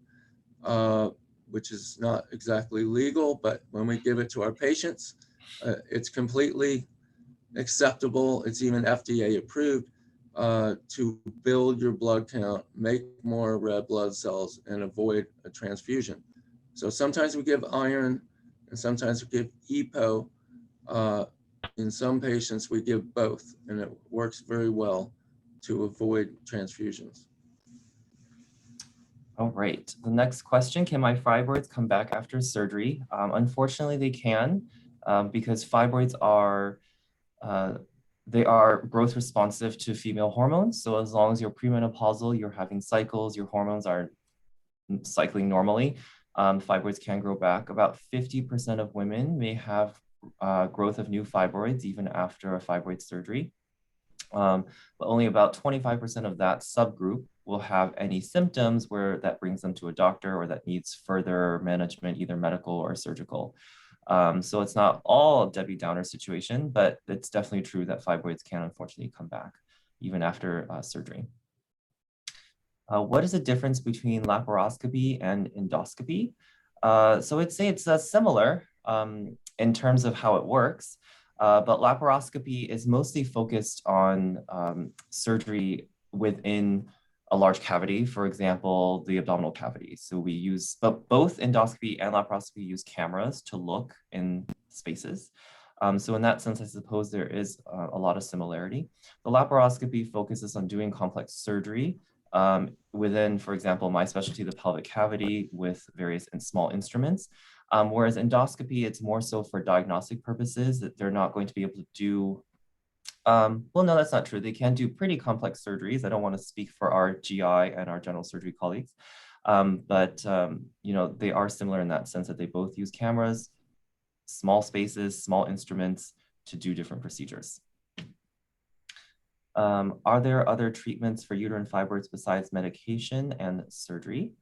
which is not exactly legal, but when we give it to our patients, it's completely acceptable. It's even FDA approved to build your blood count, make more red blood cells, and avoid a transfusion. So sometimes we give iron, and sometimes we give EPO. In some patients, we give both, and it works very well to avoid transfusions. All right, the next question, can my fibroids come back after surgery? Unfortunately, they can, because fibroids are they are growth responsive to female hormones. So as long as you're premenopausal, you're having cycles, your hormones are cycling normally, fibroids can grow back. About 50% of women may have growth of new fibroids even after a fibroid surgery. But only about 25% of that subgroup will have any symptoms where that brings them to a doctor or that needs further management, either medical or surgical. So it's not all a Debbie Downer situation, but it's definitely true that fibroids can unfortunately come back even after surgery. What is the difference between laparoscopy and endoscopy? So I'd say it's similar in terms of how it works, but laparoscopy is mostly focused on surgery within a large cavity, for example, the abdominal cavity. So we use, but both endoscopy and laparoscopy use cameras to look in spaces. So in that sense, I suppose there is a lot of similarity. The laparoscopy focuses on doing complex surgery within, for example, my specialty, the pelvic cavity, with various small instruments. Whereas endoscopy, it's more so for diagnostic purposes, that they're not going to be able to do, well, no, that's not true. They can do pretty complex surgeries. I don't want to speak for our GI and our general surgery colleagues, but you know, they are similar in that sense that they both use cameras, small spaces, small instruments to do different procedures. Are there other treatments for uterine fibroids besides medication and surgery?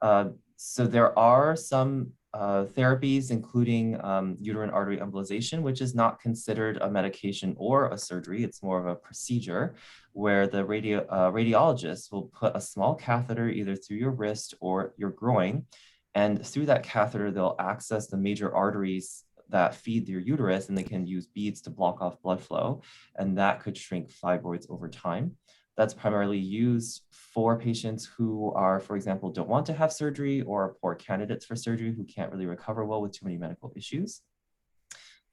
So there are some therapies, including uterine artery embolization, which is not considered a medication or a surgery. It's more of a procedure where the radiologist will put a small catheter either through your wrist or your groin. And through that catheter, they'll access the major arteries that feed your uterus, and they can use beads to block off blood flow, and that could shrink fibroids over time. That's primarily used for patients who are, for example, don't want to have surgery or are poor candidates for surgery who can't really recover well with too many medical issues.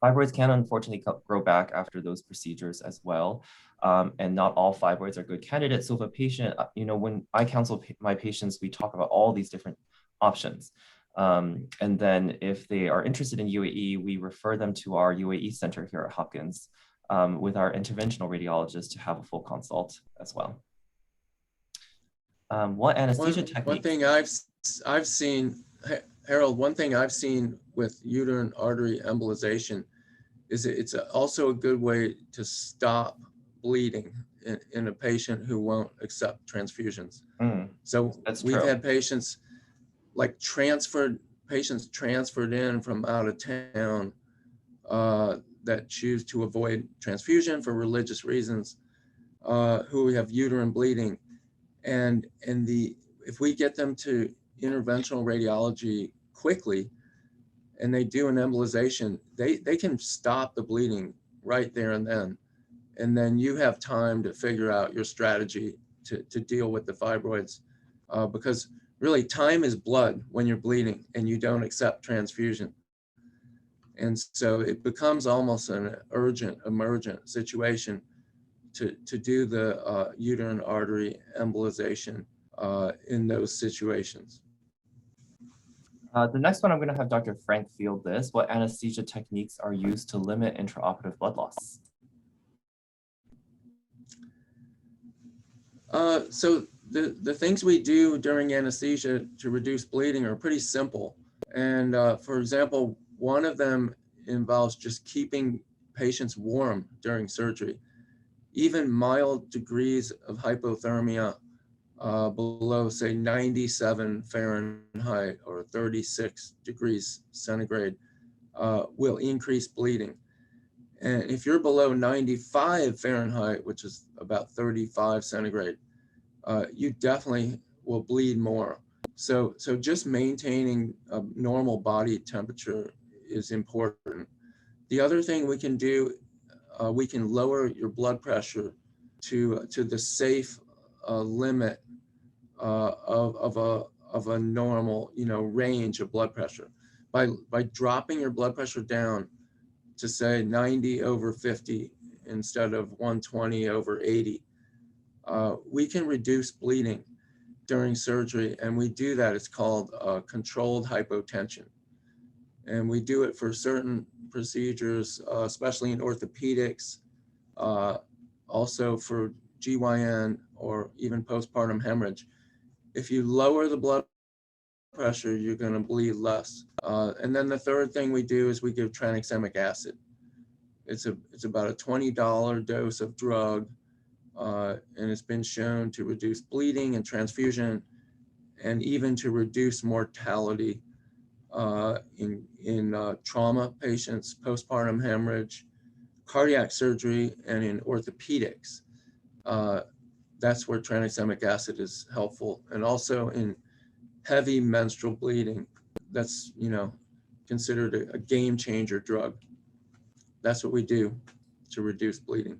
Fibroids can unfortunately grow back after those procedures as well. And not all fibroids are good candidates. So if a patient, you know, when I counsel my patients, we talk about all these different options. And then if they are interested in UAE, we refer them to our UAE center here at Hopkins with our interventional radiologist to have a full consult as well. What anesthesia techniques? One thing I've seen, Harold, one thing I've seen with uterine artery embolization is it's also a good way to stop bleeding in a patient who won't accept transfusions. So we've had patients like patients transferred in from out of town that choose to avoid transfusion for religious reasons, who have uterine bleeding. And if we get them to interventional radiology quickly and they do an embolization, they can stop the bleeding right there and then. And then you have time to figure out your strategy to deal with the fibroids, because really time is blood when you're bleeding and you don't accept transfusion. And so it becomes almost an urgent, emergent situation to do the uterine artery embolization in those situations. The next one, I'm going to have Dr. Frank field this. What anesthesia techniques are used to limit intraoperative blood loss? So the things we do during anesthesia to reduce bleeding are pretty simple. And for example, one of them involves just keeping patients warm during surgery. Even mild degrees of hypothermia below, say, 97 Fahrenheit or 36 degrees centigrade will increase bleeding. And if you're below 95 Fahrenheit, which is about 35 centigrade, you definitely will bleed more. So just maintaining a normal body temperature is important. The other thing we can do, we can lower your blood pressure to the safe limit of a normal, range of blood pressure by dropping your blood pressure down to say 90/50 instead of 120/80. We can reduce bleeding during surgery, and we do that. It's called controlled hypotension. And we do it for certain procedures, especially in orthopedics, Also for GYN or even postpartum hemorrhage. If you lower the blood pressure, you're going to bleed less. And then the third thing we do is we give tranexamic acid. It's about a $20 dose of drug, and it's been shown to reduce bleeding and transfusion, and even to reduce mortality in trauma patients, postpartum hemorrhage, cardiac surgery, and in orthopedics. That's where tranexamic acid is helpful, and also in heavy menstrual bleeding. That's, considered a game changer drug. That's what we do to reduce bleeding.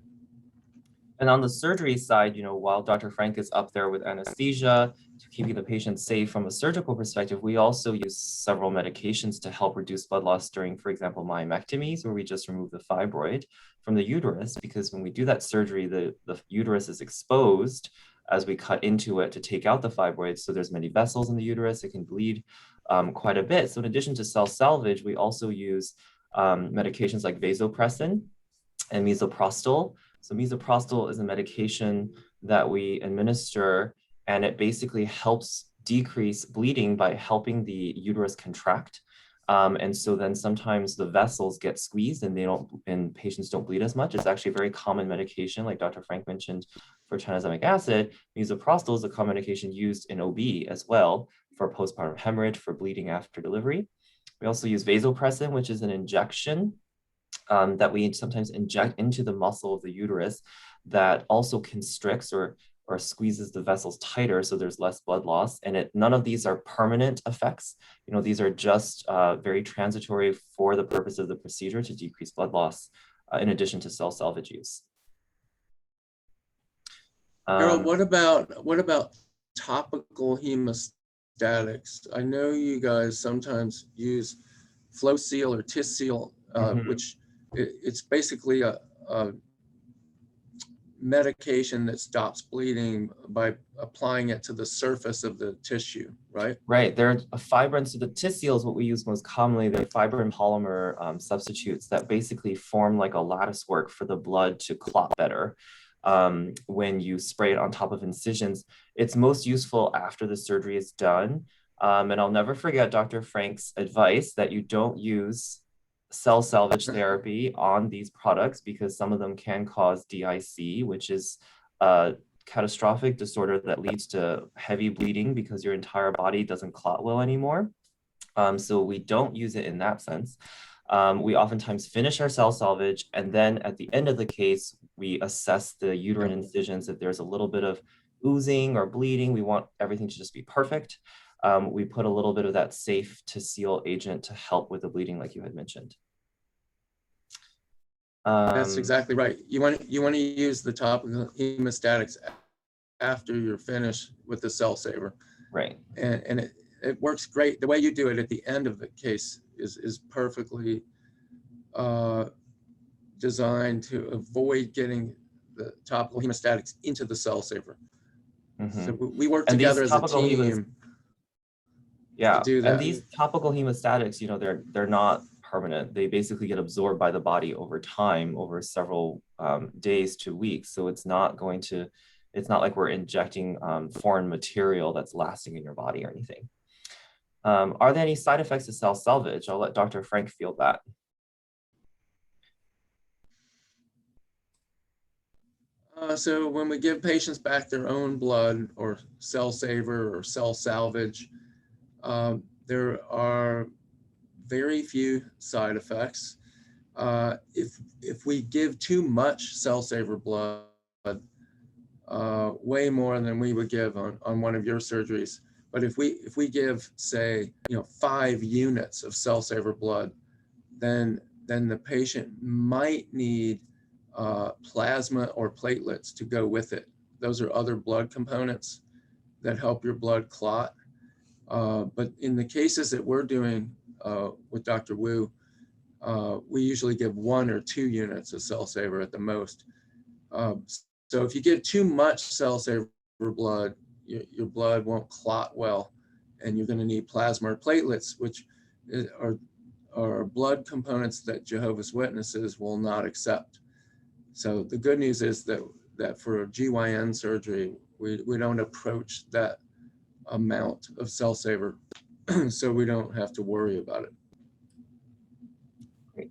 And on the surgery side, while Dr. Frank is up there with anesthesia to keeping the patient safe from a surgical perspective, we also use several medications to help reduce blood loss during, for example, myomectomies, where we just remove the fibroid from the uterus, because when we do that surgery, the uterus is exposed as we cut into it to take out the fibroid. So there's many vessels in the uterus. It can bleed quite a bit. So in addition to cell salvage, we also use medications like vasopressin and misoprostol. So misoprostol is a medication that we administer, and it basically helps decrease bleeding by helping the uterus contract. And so then sometimes the vessels get squeezed and patients don't bleed as much. It's actually a very common medication, like Dr. Frank mentioned, for tranexamic acid. Misoprostol is a common medication used in OB as well for postpartum hemorrhage, for bleeding after delivery. We also use vasopressin, which is an injection that we sometimes inject into the muscle of the uterus that also constricts or squeezes the vessels tighter, so there's less blood loss. And none of these are permanent effects. These are just very transitory for the purpose of the procedure to decrease blood loss, in addition to cell salvage use. Harold, what about topical hemostatics? I know you guys sometimes use Flow-Seal or Tis-Seal, which it's basically a medication that stops bleeding by applying it to the surface of the tissue, right? Right. They're a fibrin. So the Tis-Seal is what we use most commonly. They're fibrin polymer substitutes that basically form like a lattice work for the blood to clot better. When you spray it on top of incisions. It's most useful after the surgery is done. And I'll never forget Dr. Frank's advice that you don't use cell salvage therapy on these products because some of them can cause DIC, which is a catastrophic disorder that leads to heavy bleeding because your entire body doesn't clot well anymore. So we don't use it in that sense. We oftentimes finish our cell salvage, and then at the end of the case, we assess the uterine incisions. If there's a little bit of oozing or bleeding, we want everything to just be perfect. We put a little bit of that safe to seal agent to help with the bleeding, like you had mentioned. That's exactly right. You want to use the topical hemostatics after you're finished with the cell saver. Right. And it works great. The way you do it at the end of the case is perfectly designed to avoid getting the topical hemostatics into the cell saver. So we work together as a team. Yeah, to do that. And these topical hemostatics, they're not permanent. They basically get absorbed by the body over time, over several days to weeks. So it's not like we're injecting foreign material that's lasting in your body or anything. Are there any side effects to cell salvage? I'll let Dr. Frank field that. So when we give patients back their own blood or cell saver or cell salvage, there are very few side effects. If we give too much cell saver blood, way more than we would give on one of your surgeries, but if we give, say, 5 units of cell saver blood, then the patient might need plasma or platelets to go with it. Those are other blood components that help your blood clot. But in the cases that we're doing with Dr. Wu, we usually give 1 or 2 units of cell saver at the most. So if you give too much cell saver blood, your blood won't clot well, and you're going to need plasma or platelets, which are blood components that Jehovah's Witnesses will not accept. So the good news is that for a GYN surgery, we don't approach that amount of cell saver, so we don't have to worry about it. Great.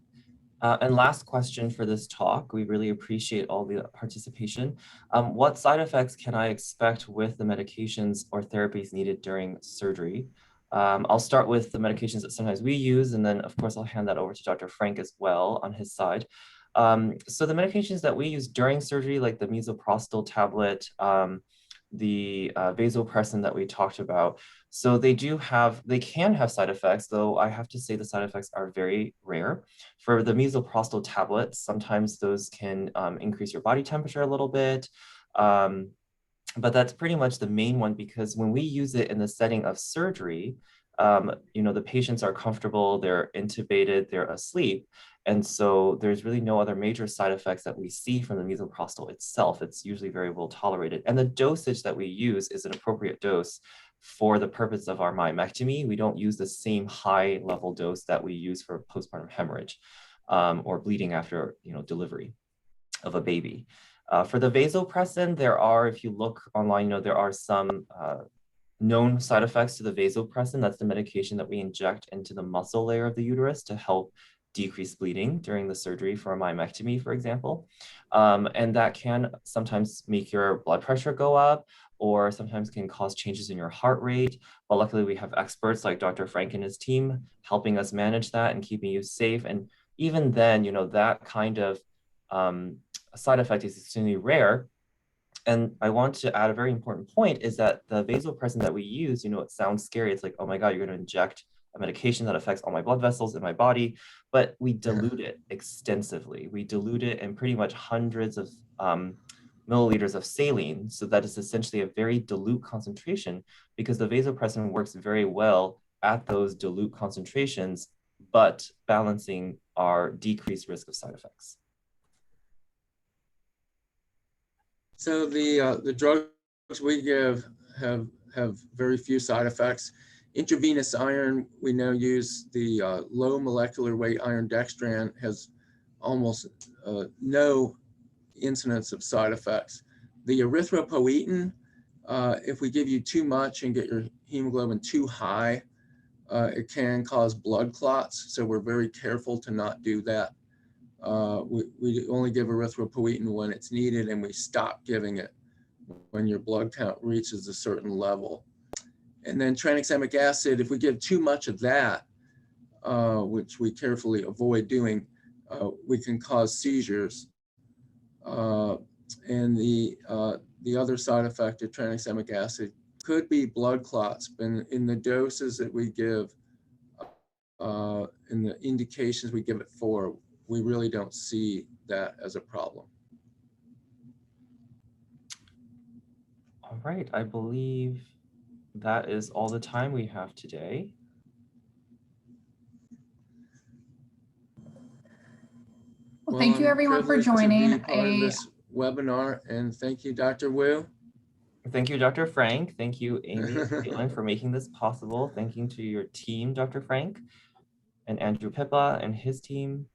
And last question for this talk, we really appreciate all the participation. What side effects can I expect with the medications or therapies needed during surgery? I'll start with the medications that sometimes we use, and then of course I'll hand that over to Dr. Frank as well on his side. So the medications that we use during surgery, like the misoprostol tablet, the vasopressin that we talked about, so they can have side effects, though I have to say the side effects are very rare. For the misoprostol tablets, sometimes those can increase your body temperature a little bit. But that's pretty much the main one, because when we use it in the setting of surgery, the patients are comfortable, they're intubated, they're asleep. And so there's really no other major side effects that we see from the misoprostol itself. It's usually very well tolerated. And the dosage that we use is an appropriate dose for the purpose of our myomectomy. We don't use the same high level dose that we use for postpartum hemorrhage or bleeding after delivery of a baby. For the vasopressin, there are, if you look online, there are some known side effects to the vasopressin. That's the medication that we inject into the muscle layer of the uterus to help decrease bleeding during the surgery for a myomectomy, for example. And that can sometimes make your blood pressure go up, or sometimes can cause changes in your heart rate. But luckily we have experts like Dr. Frank and his team helping us manage that and keeping you safe. And even then, that kind of side effect is extremely rare. And I want to add a very important point is that the vasopressin that we use, it sounds scary. It's like, oh my God, you're going to inject a medication that affects all my blood vessels in my body, but we dilute it extensively. We dilute it in pretty much hundreds of milliliters of saline. So that is essentially a very dilute concentration, because the vasopressin works very well at those dilute concentrations, but balancing our decreased risk of side effects. So the drugs we give have very few side effects. Intravenous iron, we now use the low molecular weight iron dextran, has almost no incidence of side effects. The erythropoietin, if we give you too much and get your hemoglobin too high, it can cause blood clots. So we're very careful to not do that. We only give erythropoietin when it's needed, and we stop giving it when your blood count reaches a certain level. And then tranexamic acid, if we give too much of that, which we carefully avoid doing, we can cause seizures. And the other side effect of tranexamic acid could be blood clots. But in the doses that we give, in the indications we give it for, we really don't see that as a problem. All right, I believe that is all the time we have today. Well, thank you everyone for joining to be part of this webinar, and thank you, Dr. Wu. Thank you, Dr. Frank. Thank you, Amy and Caitlin, for making this possible. Thank you to your team, Dr. Frank, and Andrew Pippa and his team.